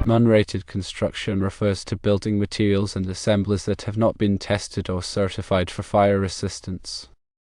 Non-rated construction refers to building materials and assemblies that have not been tested or certified for fire resistance.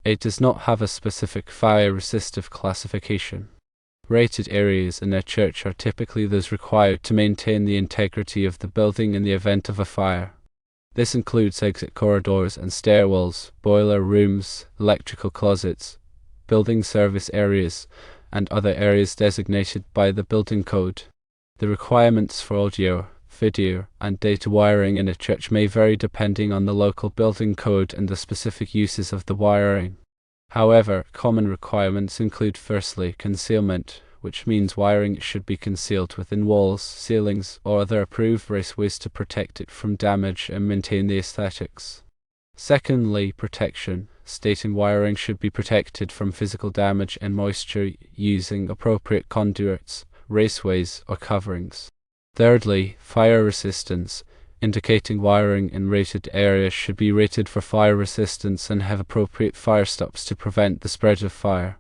It does not have a specific fire-resistive classification. Rated areas in a church are typically those required to maintain the integrity of the building in the event of a fire. This includes exit corridors and stairwells, boiler rooms, electrical closets, building service areas, and other areas designated by the building code. The requirements for audio, video, and data wiring in a church may vary depending on the local building code and the specific uses of the wiring. However, common requirements include firstly, concealment, which means wiring should be concealed within walls, ceilings, or other approved raceways to protect it from damage and maintain the aesthetics. Secondly, protection, stating wiring should be protected from physical damage and moisture using appropriate conduits, raceways, or coverings. Thirdly, fire resistance, indicating wiring in rated areas should be rated for fire resistance and have appropriate fire stops to prevent the spread of fire.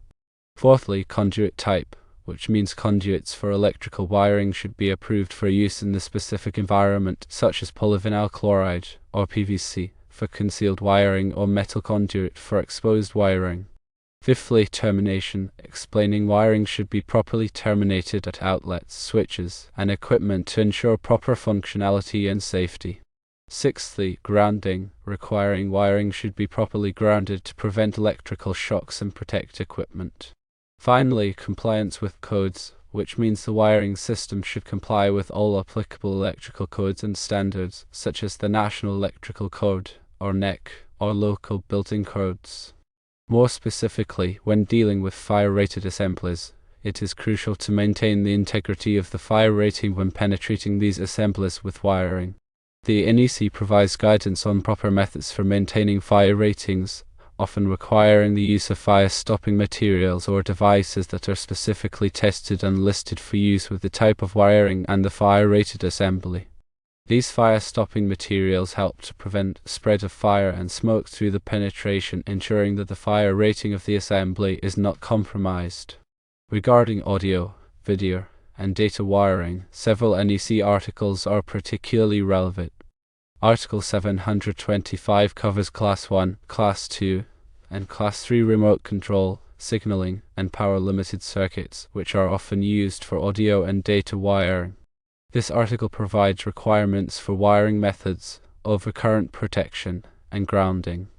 Fourthly, conduit type, which means conduits for electrical wiring should be approved for use in the specific environment, such as polyvinyl chloride or PVC for concealed wiring or metal conduit for exposed wiring. Fifthly, termination, explaining wiring should be properly terminated at outlets, switches, and equipment to ensure proper functionality and safety. Sixthly, grounding, requiring wiring should be properly grounded to prevent electrical shocks and protect equipment. Finally, compliance with codes, which means the wiring system should comply with all applicable electrical codes and standards, such as the National Electrical Code, or NEC, or local building codes. More specifically, when dealing with fire-rated assemblies, it is crucial to maintain the integrity of the fire rating when penetrating these assemblies with wiring. The NEC provides guidance on proper methods for maintaining fire ratings, often requiring the use of fire-stopping materials or devices that are specifically tested and listed for use with the type of wiring and the fire-rated assembly. These fire-stopping materials help to prevent spread of fire and smoke through the penetration, ensuring that the fire rating of the assembly is not compromised. Regarding audio, video, and data wiring, several NEC articles are particularly relevant. Article 725 covers Class 1, Class 2, and Class 3 remote control, signaling, and power-limited circuits, which are often used for audio and data wiring. This article provides requirements for wiring methods, overcurrent protection, and grounding.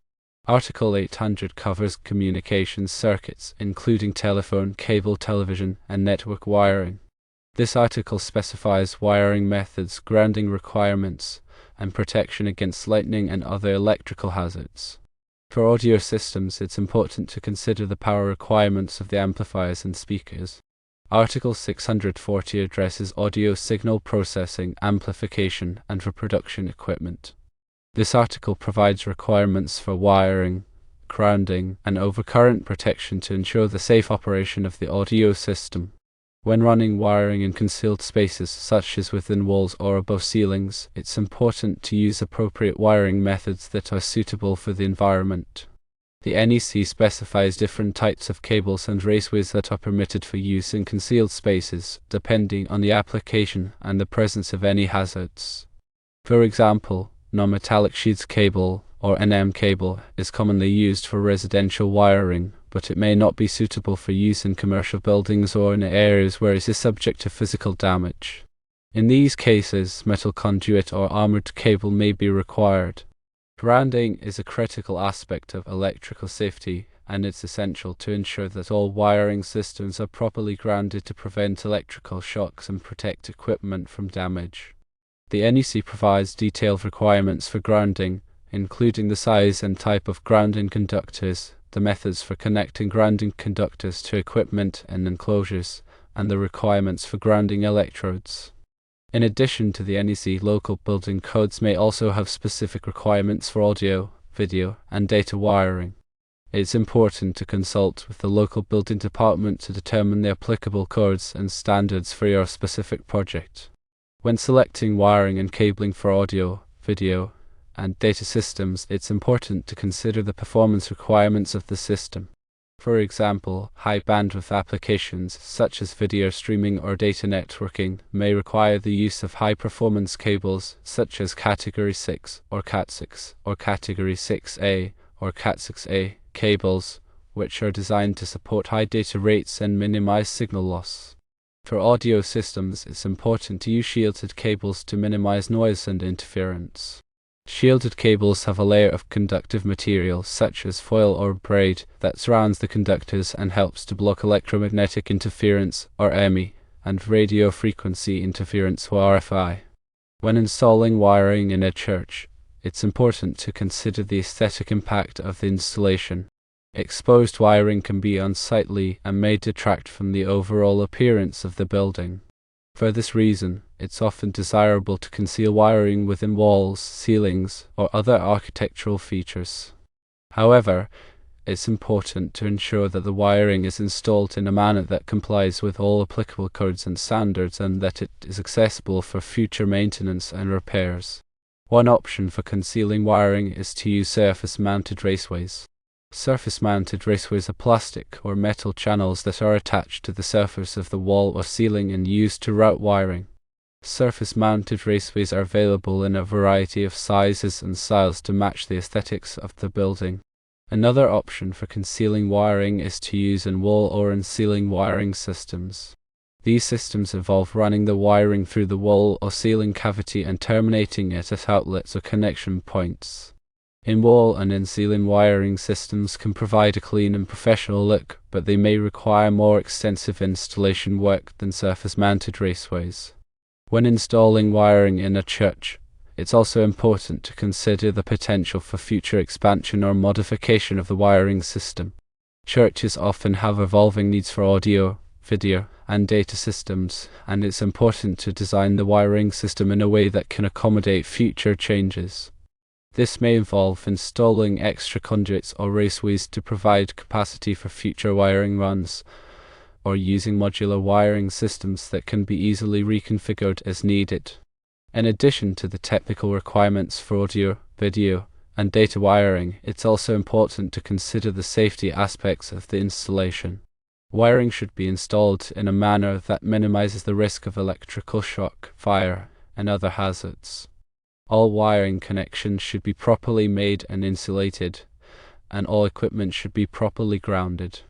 Article 800 covers communications circuits, including telephone, cable television, and network wiring. This article specifies wiring methods, grounding requirements, and protection against lightning and other electrical hazards. For audio systems, it's important to consider the power requirements of the amplifiers and speakers. Article 640 addresses audio signal processing, amplification, and reproduction equipment. This article provides requirements for wiring, grounding, and overcurrent protection to ensure the safe operation of the audio system. When running wiring in concealed spaces, such as within walls or above ceilings, it's important to use appropriate wiring methods that are suitable for the environment. The NEC specifies different types of cables and raceways that are permitted for use in concealed spaces, depending on the application and the presence of any hazards. For example, non-metallic sheaths cable, or NM cable, is commonly used for residential wiring, but it may not be suitable for use in commercial buildings or in areas where it is subject to physical damage. In these cases, metal conduit or armored cable may be required. Grounding is a critical aspect of electrical safety, and it's essential to ensure that all wiring systems are properly grounded to prevent electrical shocks and protect equipment from damage. The NEC provides detailed requirements for grounding, including the size and type of grounding conductors, the methods for connecting grounding conductors to equipment and enclosures, and the requirements for grounding electrodes. In addition to the NEC, local building codes may also have specific requirements for audio, video, and data wiring. It's important to consult with the local building department to determine the applicable codes and standards for your specific project. When selecting wiring and cabling for audio, video, and data systems, it's important to consider the performance requirements of the system. For example, high bandwidth applications such as video streaming or data networking may require the use of high performance cables such as Category 6 or Cat6 or Category 6A or Cat6A cables, which are designed to support high data rates and minimize signal loss. For audio systems, it's important to use shielded cables to minimize noise and interference. Shielded cables have a layer of conductive material, such as foil or braid, that surrounds the conductors and helps to block electromagnetic interference, or EMI, and radio frequency interference, or RFI. When installing wiring in a church, it's important to consider the aesthetic impact of the installation. Exposed wiring can be unsightly and may detract from the overall appearance of the building. For this reason, it's often desirable to conceal wiring within walls, ceilings, or other architectural features. However, it's important to ensure that the wiring is installed in a manner that complies with all applicable codes and standards and that it is accessible for future maintenance and repairs. One option for concealing wiring is to use surface-mounted raceways. Surface-mounted raceways are plastic or metal channels that are attached to the surface of the wall or ceiling and used to route wiring. Surface-mounted raceways are available in a variety of sizes and styles to match the aesthetics of the building. Another option for concealing wiring is to use in-wall or in-ceiling wiring systems. These systems involve running the wiring through the wall or ceiling cavity and terminating it at outlets or connection points. In-wall and in-ceiling wiring systems can provide a clean and professional look, but they may require more extensive installation work than surface-mounted raceways. When installing wiring in a church, it's also important to consider the potential for future expansion or modification of the wiring system. Churches often have evolving needs for audio, video, and data systems, and it's important to design the wiring system in a way that can accommodate future changes. This may involve installing extra conduits or raceways to provide capacity for future wiring runs, or using modular wiring systems that can be easily reconfigured as needed. In addition to the technical requirements for audio, video, and data wiring, it's also important to consider the safety aspects of the installation. Wiring should be installed in a manner that minimizes the risk of electrical shock, fire, and other hazards. All wiring connections should be properly made and insulated, and all equipment should be properly grounded.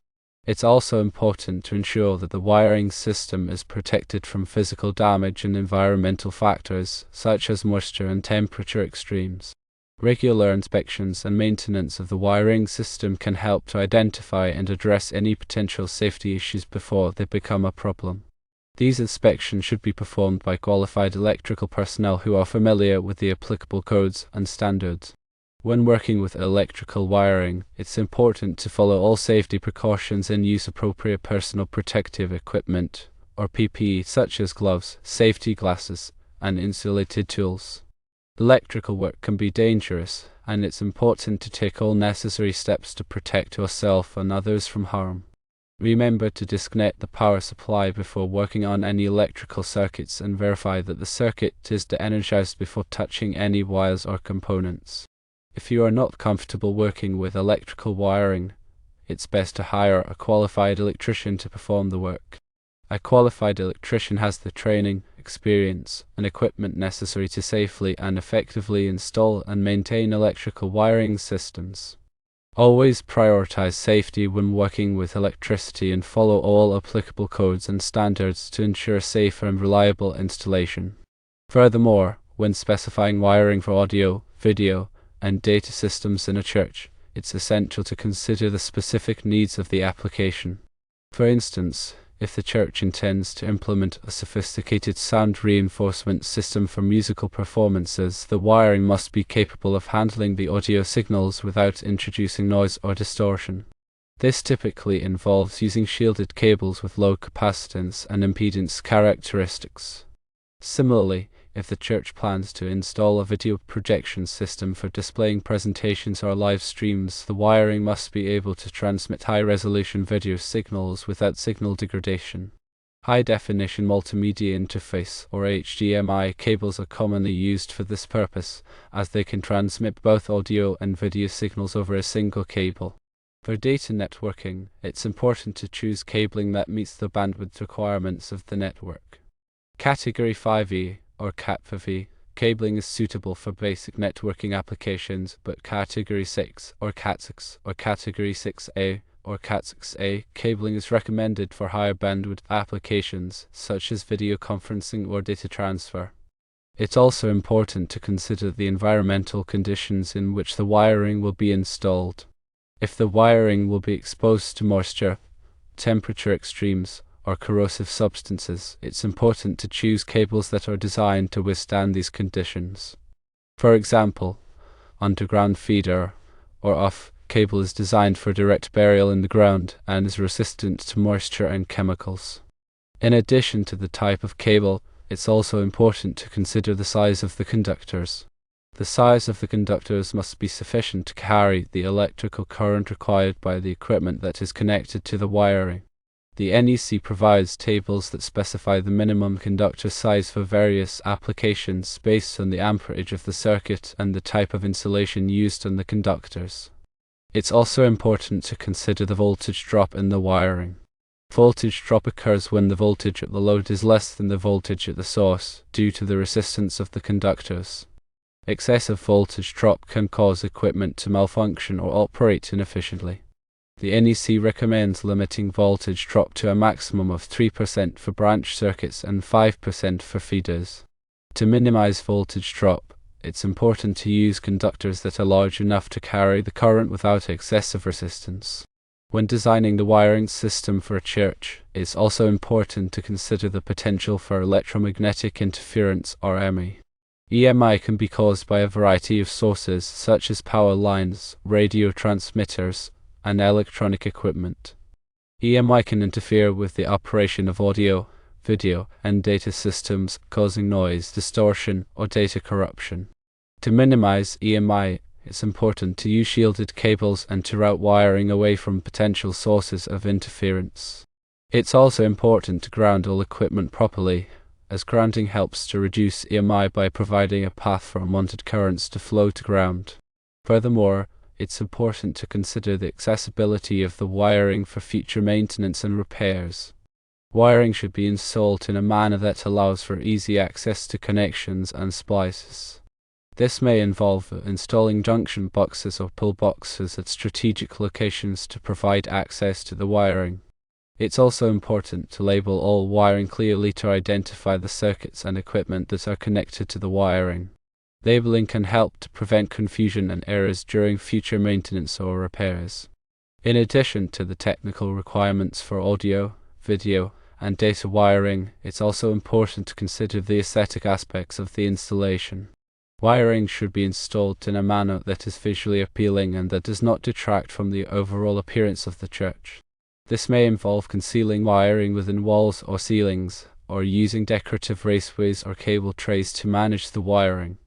It's also important to ensure that the wiring system is protected from physical damage and environmental factors, such as moisture and temperature extremes. Regular inspections and maintenance of the wiring system can help to identify and address any potential safety issues before they become a problem. These inspections should be performed by qualified electrical personnel who are familiar with the applicable codes and standards. When working with electrical wiring, it's important to follow all safety precautions and use appropriate personal protective equipment, or PPE, such as gloves, safety glasses, and insulated tools. Electrical work can be dangerous, and it's important to take all necessary steps to protect yourself and others from harm. Remember to disconnect the power supply before working on any electrical circuits and verify that the circuit is de-energized before touching any wires or components. If you are not comfortable working with electrical wiring, it's best to hire a qualified electrician to perform the work. A qualified electrician has the training, experience, and equipment necessary to safely and effectively install and maintain electrical wiring systems. Always prioritize safety when working with electricity and follow all applicable codes and standards to ensure safe and reliable installation. Furthermore, when specifying wiring for audio, video, and data systems in a church, it's essential to consider the specific needs of the application. For instance, if the church intends to implement a sophisticated sound reinforcement system for musical performances, the wiring must be capable of handling the audio signals without introducing noise or distortion. This typically involves using shielded cables with low capacitance and impedance characteristics. Similarly, if the church plans to install a video projection system for displaying presentations or live streams, the wiring must be able to transmit high-resolution video signals without signal degradation. High-definition multimedia interface, or HDMI, cables are commonly used for this purpose, as they can transmit both audio and video signals over a single cable. For data networking, it's important to choose cabling that meets the bandwidth requirements of the network. Category 5E, or Cat5e, cabling is suitable for basic networking applications, but Category 6, or Cat6, or Category 6A, or Cat6a cabling is recommended for higher bandwidth applications, such as video conferencing or data transfer. It's also important to consider the environmental conditions in which the wiring will be installed. If the wiring will be exposed to moisture, temperature extremes, or corrosive substances, it's important to choose cables that are designed to withstand these conditions. For example, underground feeder or OFF cable is designed for direct burial in the ground and is resistant to moisture and chemicals. In addition to the type of cable, it's also important to consider the size of the conductors. The size of the conductors must be sufficient to carry the electrical current required by the equipment that is connected to the wiring. The NEC provides tables that specify the minimum conductor size for various applications based on the amperage of the circuit and the type of insulation used on the conductors. It's also important to consider the voltage drop in the wiring. Voltage drop occurs when the voltage at the load is less than the voltage at the source due to the resistance of the conductors. Excessive voltage drop can cause equipment to malfunction or operate inefficiently. The NEC recommends limiting voltage drop to a maximum of 3% for branch circuits and 5% for feeders. To minimize voltage drop, it's important to use conductors that are large enough to carry the current without excessive resistance. When designing the wiring system for a church, it's also important to consider the potential for electromagnetic interference or EMI. EMI can be caused by a variety of sources such as power lines, radio transmitters, and electronic equipment. EMI can interfere with the operation of audio, video, and data systems, causing noise, distortion, or data corruption. To minimize EMI, it's important to use shielded cables and to route wiring away from potential sources of interference. It's also important to ground all equipment properly, as grounding helps to reduce EMI by providing a path for unwanted currents to flow to ground. Furthermore, it's important to consider the accessibility of the wiring for future maintenance and repairs. Wiring should be installed in a manner that allows for easy access to connections and splices. This may involve installing junction boxes or pull boxes at strategic locations to provide access to the wiring. It's also important to label all wiring clearly to identify the circuits and equipment that are connected to the wiring. Labeling can help to prevent confusion and errors during future maintenance or repairs. In addition to the technical requirements for audio, video, and data wiring, it's also important to consider the aesthetic aspects of the installation. Wiring should be installed in a manner that is visually appealing and that does not detract from the overall appearance of the church. This may involve concealing wiring within walls or ceilings, or using decorative raceways or cable trays to manage the wiring.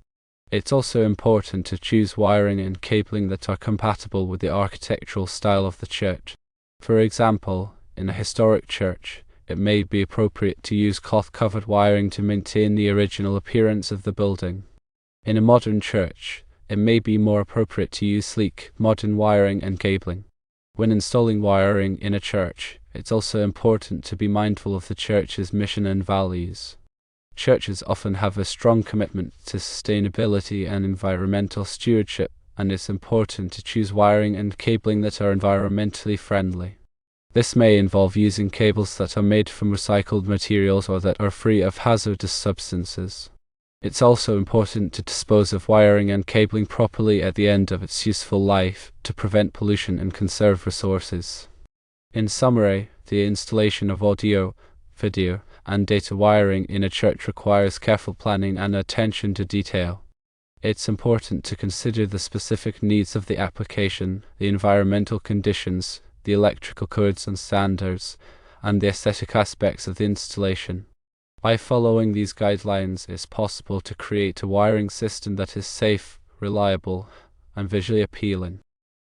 It's also important to choose wiring and cabling that are compatible with the architectural style of the church. For example, in a historic church, it may be appropriate to use cloth-covered wiring to maintain the original appearance of the building. In a modern church, it may be more appropriate to use sleek, modern wiring and cabling. When installing wiring in a church, it's also important to be mindful of the church's mission and values. Churches often have a strong commitment to sustainability and environmental stewardship, and it's important to choose wiring and cabling that are environmentally friendly. This may involve using cables that are made from recycled materials or that are free of hazardous substances. It's also important to dispose of wiring and cabling properly at the end of its useful life to prevent pollution and conserve resources. In summary, the installation of audio, video, and data wiring in a church requires careful planning and attention to detail. It's important to consider the specific needs of the application, the environmental conditions, the electrical codes and standards, and the aesthetic aspects of the installation. By following these guidelines, it's possible to create a wiring system that is safe, reliable, and visually appealing.